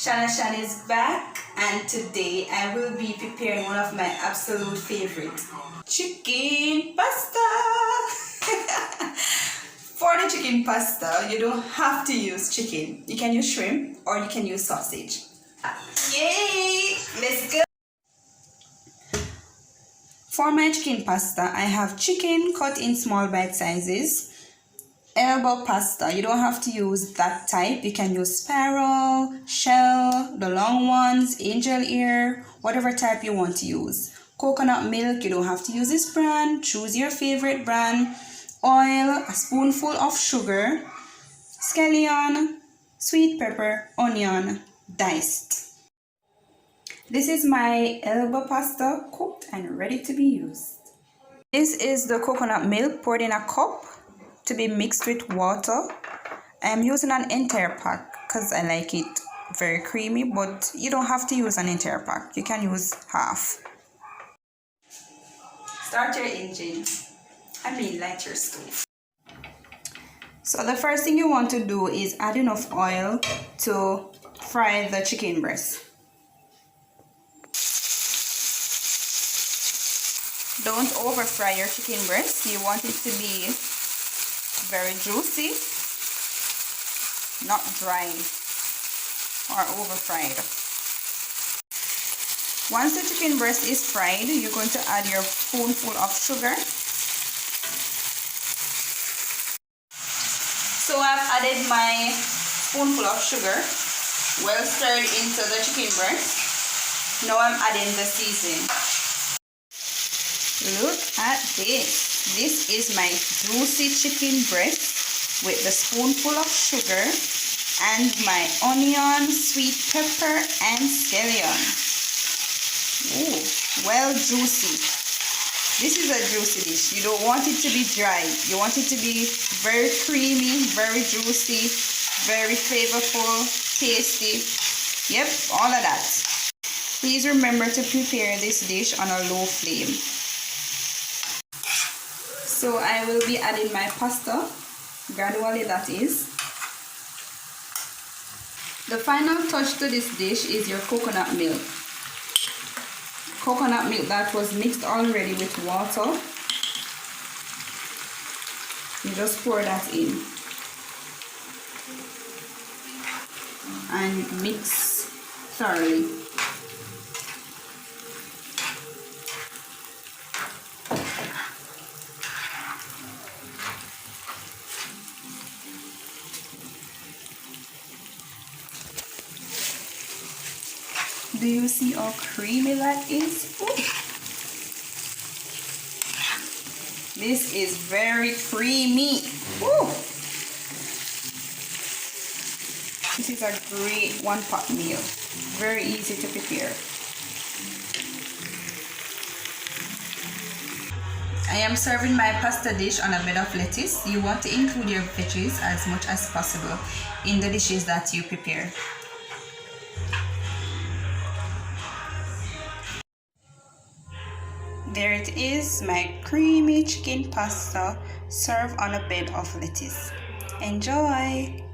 DACIHANA'S is back, and today I will be preparing one of my absolute favorite, chicken pasta. For the chicken pasta, you don't have to use chicken. You can use shrimp or you can use sausage. Yay! Let's go! For my chicken pasta, I have chicken cut in small bite sizes. Elbow pasta, you don't have to use that type. You can use sparrow, shell, the long ones, angel ear, whatever type you want to use. Coconut milk, you don't have to use this brand. Choose your favorite brand. Oil, a spoonful of sugar, scallion, sweet pepper, onion, diced. This is my elbow pasta cooked and ready to be used. This is the coconut milk poured in a cup to be mixed with water. I am using an entire pack because I like it very creamy, but you don't have to use an entire pack. You can use half. Start your engine. Light your stove. So the first thing you want to do is add enough oil to fry the chicken breast. Don't over fry your chicken breast. You want it to be very juicy, not dry or over fried. Once the chicken breast is fried, you're going to add your spoonful of sugar. So I've added my spoonful of sugar, well stirred into the chicken breast. Now I'm adding the seasoning. Look at this. This is my juicy chicken breast with the spoonful of sugar and my onion, sweet pepper, and scallion. Ooh, well juicy. This is a juicy dish. You don't want it to be dry. You want it to be very creamy, very juicy, very flavorful, tasty. Yep, all of that. Please remember to prepare this dish on a low flame. So I will be adding my pasta, gradually that is. The final touch to this dish is your coconut milk. Coconut milk that was mixed already with water. You just pour that in and mix thoroughly. Do you see how creamy that is? Ooh. This is very creamy. Ooh. This is a great one-pot meal. Very easy to prepare. I am serving my pasta dish on a bed of lettuce. You want to include your veggies as much as possible in the dishes that you prepare. There it is, my creamy chicken pasta served on a bed of lettuce. Enjoy!